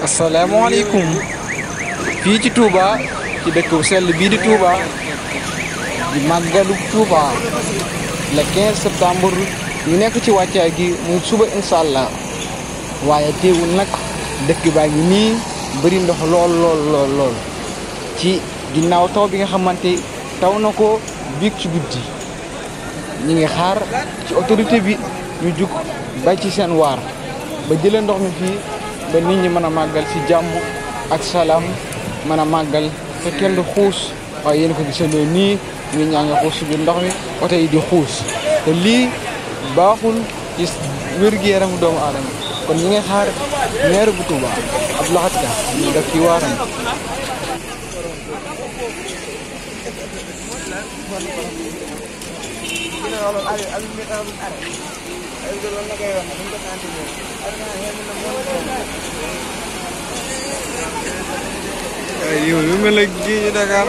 asalaamaaleykum fii ci Touba ci dëkk bu sell bii di Touba di màggalu Touba le 15 septembre ñu nekk ci wàccaay gi muy suba incha allah waaye teewul nag dëkk baa ngi nii bëri ndox lool ci ginnaaw taw bi nga xamante taw na ko biig ci guddi ñi ngi xaar ci autorité bi ñu jug bay ci seen waar ba jëlee ndox mi fii ba nit ñi mën a màggal ci jàmm ak salaam mën a màggal te kenn du xuus waaye yéen ko gisandoo nii ñu ñaa ngi xuus ci biir ndox mi oto yi di xuus te lii baaxul ci wér-gu-yaramu doomu aadama kon ñi ngi xaar maire bu Touba Abdou Lahad Ka ñu def ci waaram Ayo, me lagi Dakar.